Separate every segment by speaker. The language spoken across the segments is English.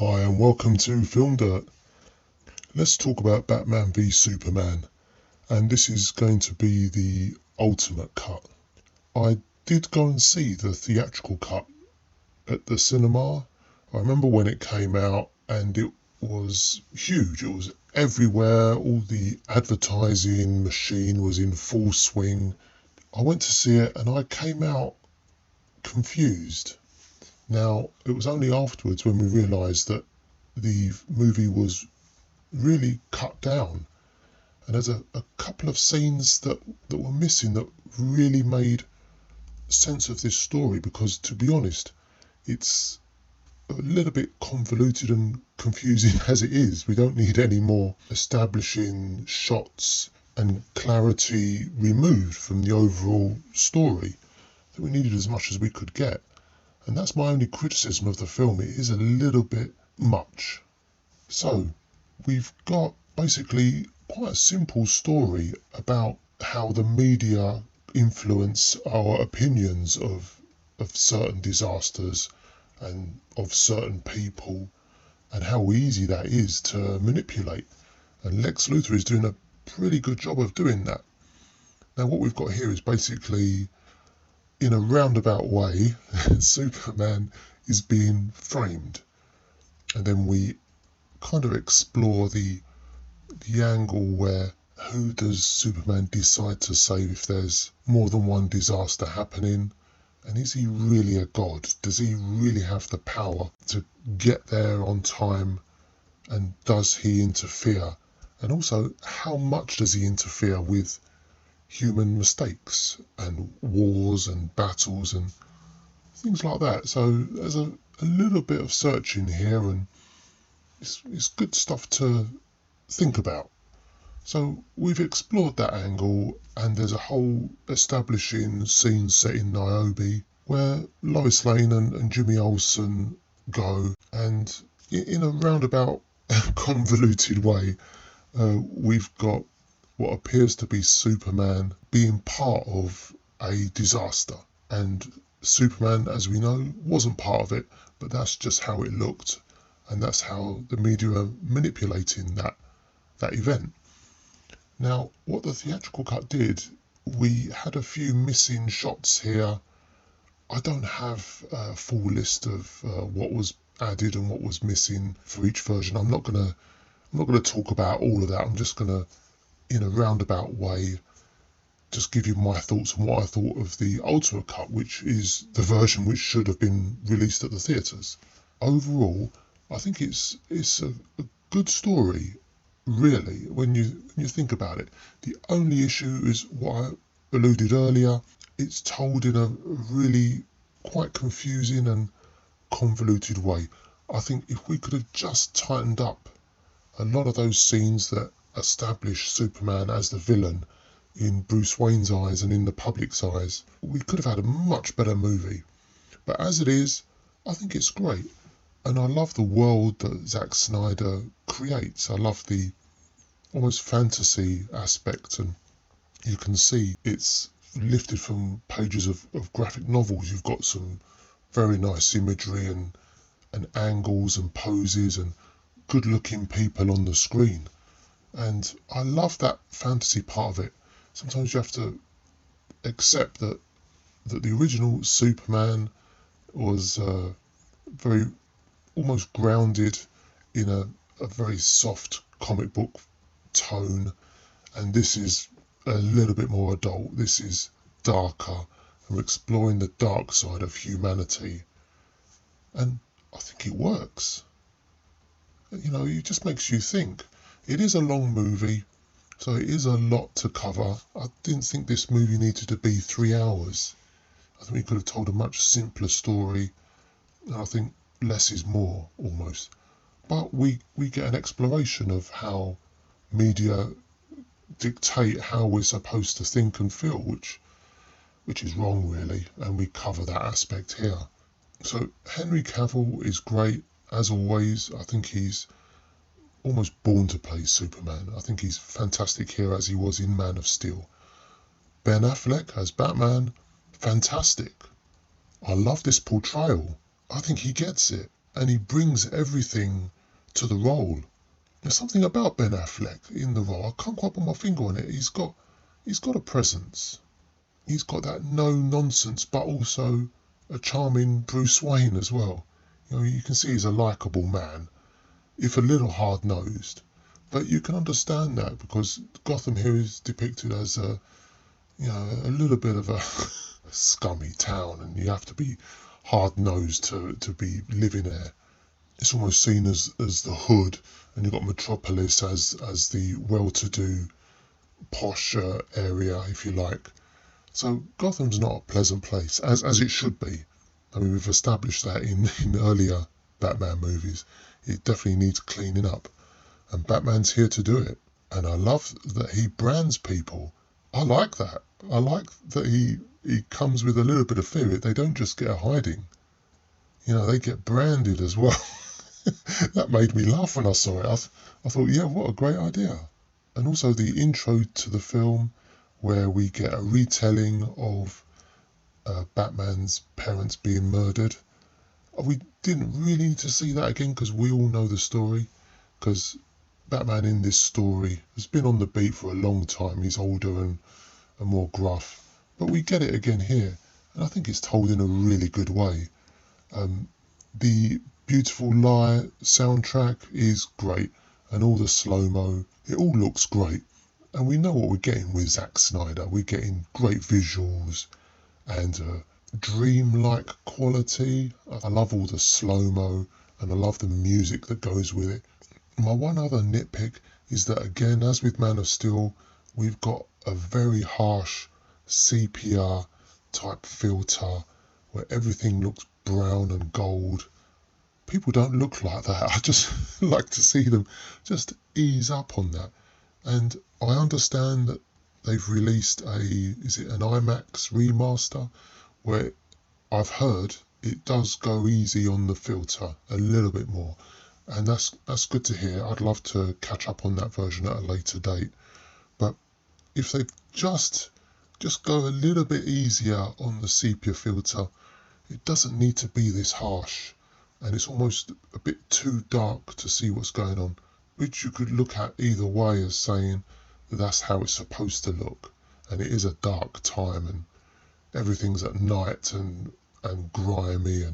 Speaker 1: Hi and welcome to FilmDirt. Let's talk about Batman v Superman, and this is going to be the ultimate cut. I did go and see the theatrical cut at the cinema. I remember when it came out and it was huge. It was everywhere. All the advertising machine was in full swing. I went to see it and I came out confused. Now, it was only afterwards when we realised that the movie was really cut down. And there's a couple of scenes that were missing that really made sense of this story, because, to be honest, it's a little bit convoluted and confusing as it is. We don't need any more establishing shots and clarity removed from the overall story. I think we needed as much as we could get. And that's my only criticism of the film. It is a little bit much. So, we've got basically quite a simple story about how the media influence our opinions of certain disasters and of certain people, and how easy that is to manipulate. And Lex Luthor is doing a pretty good job of doing that. Now, what we've got here is basically, in a roundabout way, Superman is being framed. And then we kind of explore the angle where, who does Superman decide to save if there's more than one disaster happening? And is he really a god? Does he really have the power to get there on time? And does he interfere? And also, how much does he interfere with human mistakes and wars and battles and things like that? So there's a little bit of searching here, and it's good stuff to think about. So we've explored that angle, and there's a whole establishing scene set in Niobe where Lois Lane and Jimmy Olsen go, and in a roundabout convoluted way, we've got what appears to be Superman being part of a disaster. And Superman, as we know, wasn't part of it, but that's just how it looked, and that's how the media are manipulating that event. Now, what the theatrical cut did, we had a few missing shots here. I don't have a full list of what was added and what was missing for each version. I'm not gonna talk about all of that. I'm just gonna, in a roundabout way, just give you my thoughts on what I thought of the ultimate cut, which is the version which should have been released at the theatres. Overall, I think it's a good story, really, when you think about it. The only issue is what I alluded earlier. It's told in a really quite confusing and convoluted way. I think if we could have just tightened up a lot of those scenes that establish Superman as the villain in Bruce Wayne's eyes and in the public's eyes, we could have had a much better movie. But as it is, I think it's great. And I love the world that Zack Snyder creates. I love the almost fantasy aspect, and you can see it's lifted from pages of graphic novels. You've got some very nice imagery and angles and poses and good looking people on the screen. And I love that fantasy part of it. Sometimes you have to accept that the original Superman was very almost grounded in a very soft comic book tone, and this is a little bit more adult. This is darker, and we're exploring the dark side of humanity, and I think it works. You know, it just makes you think. It is a long movie, so it is a lot to cover. I didn't think this movie needed to be 3 hours. I think we could have told a much simpler story, and I think less is more, almost. But we get an exploration of how media dictate how we're supposed to think and feel, which is wrong, really, and we cover that aspect here. So Henry Cavill is great, as always. I think he's almost born to play Superman. I think he's fantastic here, as he was in Man of Steel. Ben Affleck as Batman, fantastic. I love this portrayal. I think he gets it. and he brings everything to the role. There's something about Ben Affleck in the role. I can't quite put my finger on it. He's got a presence. He's got that no nonsense, but also a charming Bruce Wayne as well. You know, you can see he's a likable man, if a little hard nosed, but you can understand that because Gotham here is depicted as a little bit of a scummy town, and you have to be hard nosed to be living there. It's almost seen as the hood, and you've got Metropolis as the well-to-do posh area, if you like. So Gotham's not a pleasant place, as it should be. I mean, we've established that in earlier Batman movies. It definitely needs cleaning up, and Batman's here to do it. And I love that he brands people. I like that. I like that he comes with a little bit of fear. They don't just get a hiding. You know, they get branded as well. That made me laugh when I saw it. I thought, yeah, what a great idea. And also the intro to the film, where we get a retelling of Batman's parents being murdered. We didn't really need to see that again because we all know the story. Because Batman in this story has been on the beat for a long time. He's older and more gruff. But we get it again here. And I think it's told in a really good way. The Beautiful Lie soundtrack is great. And all the slow-mo, it all looks great. And we know what we're getting with Zack Snyder. We're getting great visuals and dream-like quality. I love all the slow-mo and I love the music that goes with it. My one other nitpick is that, again, as with Man of Steel, we've got a very harsh sepia type filter where everything looks brown and gold. People don't look like that. I just like to see them just ease up on that. And I understand that they've released is it an IMAX remaster, where I've heard it does go easy on the filter a little bit more. And that's good to hear. I'd love to catch up on that version at a later date. But if they just go a little bit easier on the sepia filter, it doesn't need to be this harsh. And it's almost a bit too dark to see what's going on, which you could look at either way as saying that that's how it's supposed to look. And it is a dark time and everything's at night and grimy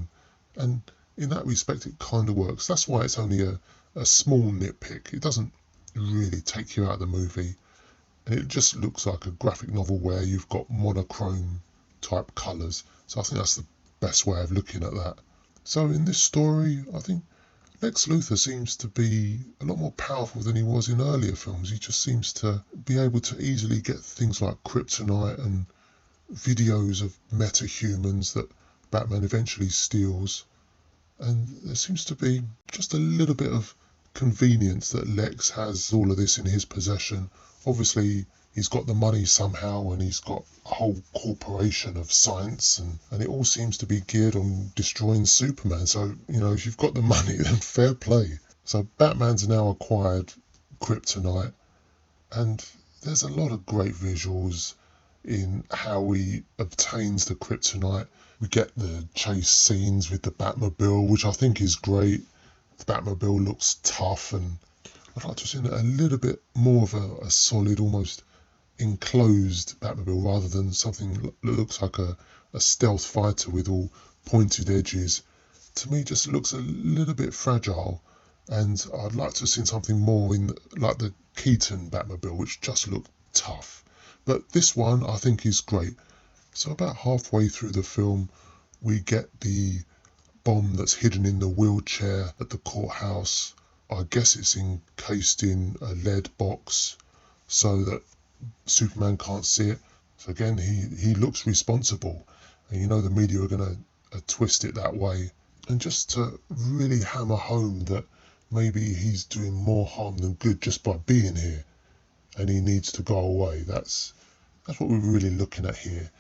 Speaker 1: and in that respect it kind of works. That's why it's only a small nitpick. It doesn't really take you out of the movie, and it just looks like a graphic novel where you've got monochrome type colours. So I think that's the best way of looking at that. So in this story, I think Lex Luthor seems to be a lot more powerful than he was in earlier films. He just seems to be able to easily get things like kryptonite and videos of metahumans that Batman eventually steals. And there seems to be just a little bit of convenience that Lex has all of this in his possession. Obviously, he's got the money somehow, and he's got a whole corporation of science, and it all seems to be geared on destroying Superman. So, you know, if you've got the money, then fair play. So Batman's now acquired kryptonite, and there's a lot of great visuals in how he obtains the kryptonite. We get the chase scenes with the Batmobile, which I think is great. The Batmobile looks tough, and I'd like to have seen a little bit more of a solid, almost enclosed Batmobile rather than something that looks like a stealth fighter with all pointed edges. To me, just looks a little bit fragile, and I'd like to have seen something more in like the Keaton Batmobile, which just looked tough. But this one I think is great. So about halfway through the film, we get the bomb that's hidden in the wheelchair at the courthouse. I guess it's encased in a lead box so that Superman can't see it. So again, he looks responsible. And you know the media are going to twist it that way. And just to really hammer home that maybe he's doing more harm than good just by being here. And he needs to go away. That's what we're really looking at here.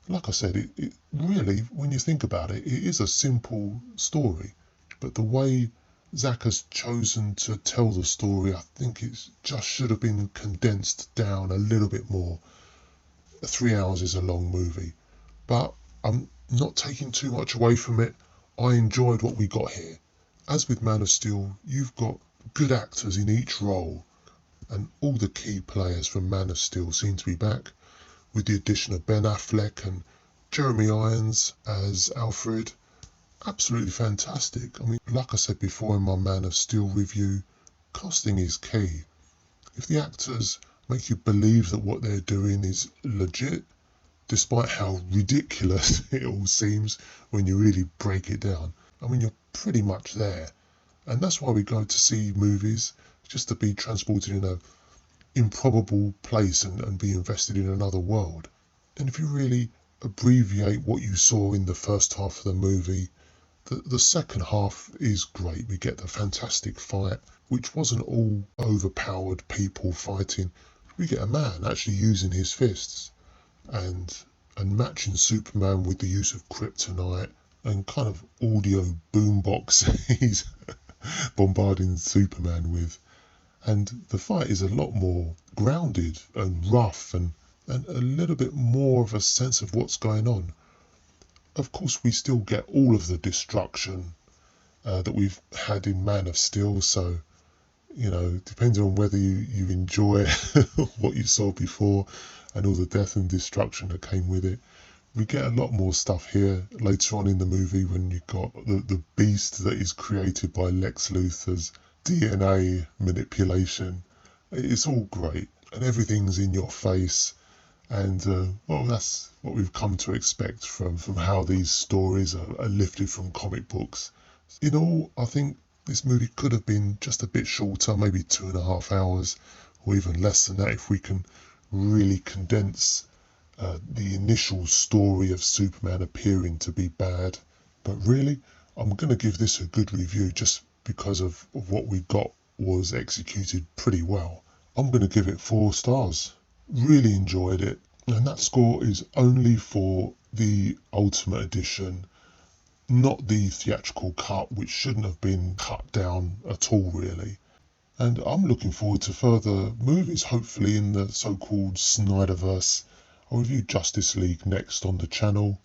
Speaker 1: Like I said, it really, when you think about it, it is a simple story. But the way Zack has chosen to tell the story, I think it just should have been condensed down a little bit more. 3 hours is a long movie. But I'm not taking too much away from it. I enjoyed what we got here. As with Man of Steel, you've got good actors in each role, and all the key players from Man of Steel seem to be back, with the addition of Ben Affleck and Jeremy Irons as Alfred. Absolutely fantastic. I mean, like I said before in my Man of Steel review, casting is key. If the actors make you believe that what they're doing is legit, despite how ridiculous it all seems when you really break it down, I mean, you're pretty much there. And that's why we go to see movies, just to be transported in a improbable place and be invested in another world. And if you really abbreviate what you saw in the first half of the movie, the second half is great. We get the fantastic fight, which wasn't all overpowered people fighting. We get a man actually using his fists and matching Superman with the use of kryptonite and kind of audio boombox he's bombarding Superman with. And the fight is a lot more grounded and rough and a little bit more of a sense of what's going on. Of course, we still get all of the destruction that we've had in Man of Steel, so, you know, depending on whether you enjoy what you saw before and all the death and destruction that came with it. We get a lot more stuff here later on in the movie when you've got the beast that is created by Lex Luthor's DNA manipulation. It's all great and everything's in your face. And, well, that's what we've come to expect from how these stories are lifted from comic books. In all, I think this movie could have been just a bit shorter, maybe 2.5 hours, or even less than that if we can really condense the initial story of Superman appearing to be bad. But really, I'm going to give this a good review just because of what we got was executed pretty well. I'm going to give it 4 stars. Really enjoyed it, and that score is only for the Ultimate Edition, not the theatrical cut, which shouldn't have been cut down at all really. And I'm looking forward to further movies, hopefully in the so-called Snyderverse. I'll review Justice League next on the channel.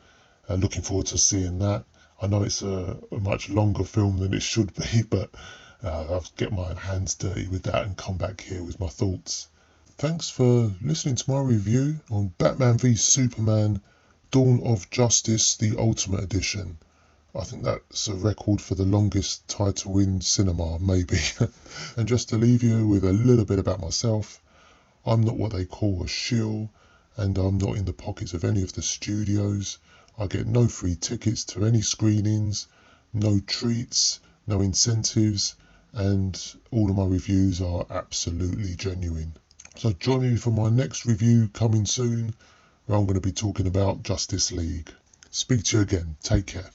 Speaker 1: Looking forward to seeing that. I know it's a much longer film than it should be, but I'll get my hands dirty with that and come back here with my thoughts. Thanks for listening to my review on Batman v Superman Dawn of Justice, the Ultimate Edition. I think that's a record for the longest title in cinema, maybe. And just to leave you with a little bit about myself, I'm not what they call a shill, and I'm not in the pockets of any of the studios. I get no free tickets to any screenings, no treats, no incentives, and all of my reviews are absolutely genuine. So join me for my next review coming soon, where I'm going to be talking about Justice League. Speak to you again. Take care.